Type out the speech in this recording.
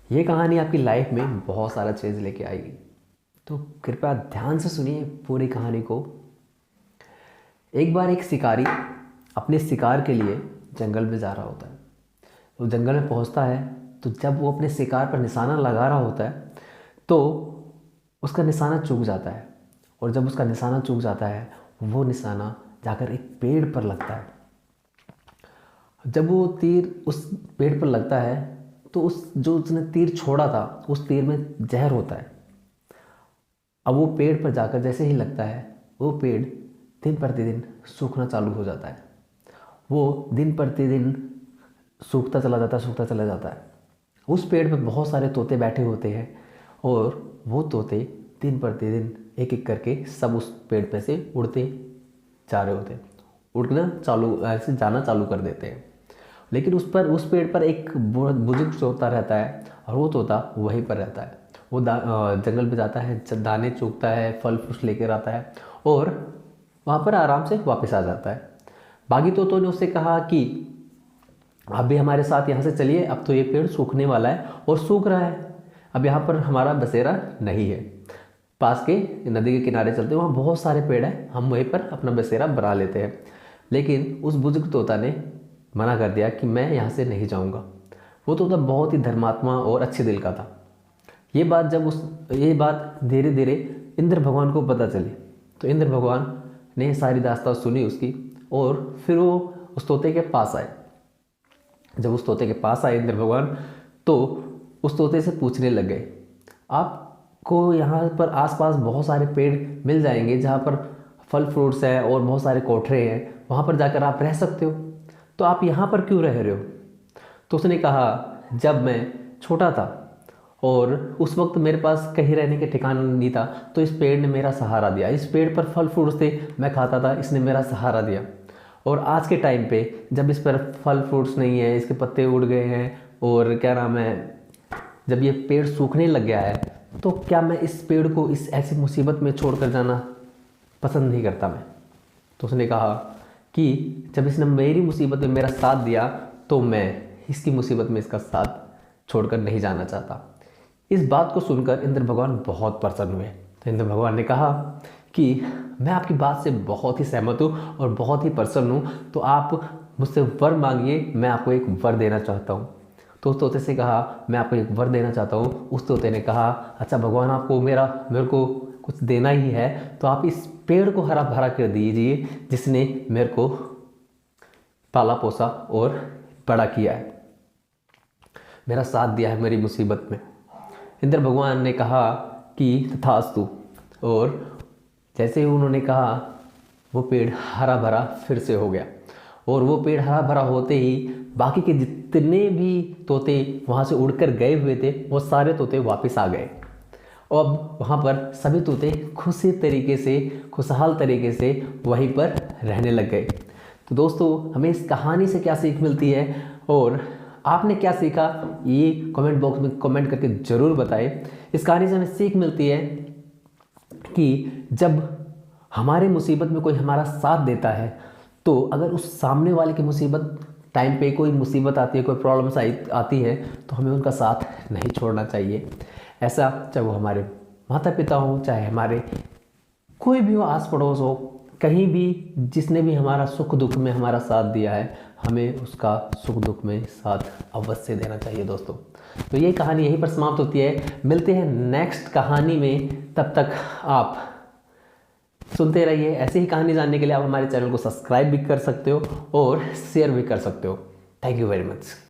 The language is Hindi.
ये कहानी आपकी लाइफ में बहुत सारा चेंज लेके आएगी, तो कृपया ध्यान से सुनिए पूरी कहानी को। एक बार एक शिकारी अपने शिकार के लिए जंगल में जा रहा होता है। वो जंगल में पहुंचता है, तो जब वो अपने शिकार पर निशाना लगा रहा होता है तो उसका निशाना चूक जाता है। और जब उसका निशाना चूक जाता है, वो निशाना जाकर एक पेड़ पर लगता है। जब वो तीर उस पेड़ पर लगता है तो उसने तीर छोड़ा था, उस तीर में जहर होता है। अब वो पेड़ पर जाकर जैसे ही लगता है, वो पेड़ दिन प्रतिदिन सूखना चालू हो जाता है। वो दिन प्रतिदिन सूखता चला जाता है, सूखता चला जाता है। उस पेड़ पर बहुत सारे तोते बैठे होते हैं और वो तोते दिन प्रतिदिन एक एक करके सब उस पेड़ पे से उड़ते जा रहे होते हैं, उड़ना चालू ऐसे जाना चालू कर देते हैं। लेकिन उस पेड़ पर एक बुजुर्ग तोता रहता है और वो तोता वहीं पर रहता है। वो जंगल में जाता है, दाने चुगता है, फल फूल लेकर आता है और वहाँ पर आराम से वापस आ जाता है। बाकी तोतों ने उससे कहा कि आप भी हमारे साथ यहाँ से चलिए, अब तो ये पेड़ सूखने वाला है और सूख रहा है, अब यहाँ पर हमारा बसेरा नहीं है। पास के नदी के किनारे चलते हैं, वहाँ बहुत सारे पेड़ हैं, हम वहीं पर अपना बसेरा बना लेते हैं। लेकिन उस बुजुर्ग तोता ने मना कर दिया कि मैं यहाँ से नहीं जाऊँगा। वो तोता बहुत ही धर्मात्मा और अच्छे दिल का था। ये बात धीरे धीरे इंद्र भगवान को पता चली, तो इंद्र भगवान ने सारी दास्तान सुनी उसकी और फिर वो उस तोते के पास आए। जब उस तोते के पास आए इंद्र भगवान, तो उस तोते से पूछने लग गए, आपको यहाँ पर आसपास बहुत सारे पेड़ मिल जाएंगे जहाँ पर फल फ्रूट्स हैं और बहुत सारे कोठरे हैं, वहाँ पर जाकर आप रह सकते हो, तो आप यहाँ पर क्यों रह रहे हो? तो उसने कहा, जब मैं छोटा था और उस वक्त मेरे पास कहीं रहने के ठिकाना नहीं था, तो इस पेड़ ने मेरा सहारा दिया। इस पेड़ पर फल फ्रूट्स थे, मैं खाता था, इसने मेरा सहारा दिया। और आज के टाइम पे जब इस पर फल फ्रूट्स नहीं है, इसके पत्ते उड़ गए हैं और क्या नाम है, जब ये पेड़ सूखने लग गया है, तो क्या मैं इस पेड़ को इस ऐसी मुसीबत में छोड़कर जाना पसंद नहीं करता मैं। तो उसने कहा कि जब इसने मेरी मुसीबत में मेरा साथ दिया, तो मैं इसकी मुसीबत में इसका साथ छोड़कर नहीं जाना चाहता। इस बात को सुनकर इंद्र भगवान बहुत प्रसन्न हुए। तो इंद्र भगवान ने कहा कि मैं आपकी बात से बहुत ही सहमत हूँ और बहुत ही प्रसन्न हूँ, तो आप मुझसे वर मांगिए, मैं आपको एक वर देना चाहता हूँ। तो उस तोते से कहा, मैं आपको एक वर देना चाहता हूँ। उस तोते ने कहा, अच्छा भगवान आपको मेरे को कुछ देना ही है, तो आप इस पेड़ को हरा भरा कर दीजिए जिसने मेरे को पाला पोसा और बड़ा किया है, मेरा साथ दिया है मेरी मुसीबत में। इंद्र भगवान ने कहा कि तथास्तु। और जैसे ही उन्होंने कहा, वो पेड़ हरा भरा फिर से हो गया। और वो पेड़ हरा भरा होते ही बाकी के जितने भी तोते वहाँ से उड़कर गए हुए थे, वो सारे तोते वापस आ गए। और अब वहाँ पर सभी तोते खुशहाल तरीके से वहीं पर रहने लग गए। तो दोस्तों, हमें इस कहानी से क्या सीख मिलती है और आपने क्या सीखा, ये कमेंट बॉक्स में कमेंट करके ज़रूर बताएं। इस कहानी से हमें सीख मिलती है कि जब हमारे मुसीबत में कोई हमारा साथ देता है, तो अगर उस सामने वाले की मुसीबत टाइम पे कोई मुसीबत आती है, कोई प्रॉब्लम्स आती है, तो हमें उनका साथ नहीं छोड़ना चाहिए। ऐसा चाहे वो हमारे माता पिता हो, चाहे हमारे कोई भी हो, आस पड़ोस हो, कहीं भी जिसने भी हमारा सुख दुख में हमारा साथ दिया है, हमें उसका सुख दुख में साथ अवश्य देना चाहिए दोस्तों। तो ये कहानी यहीं पर समाप्त होती है। मिलते हैं नेक्स्ट कहानी में, तब तक आप सुनते रहिए। ऐसी ही कहानी जानने के लिए आप हमारे चैनल को सब्सक्राइब भी कर सकते हो और शेयर भी कर सकते हो। Thank you very much.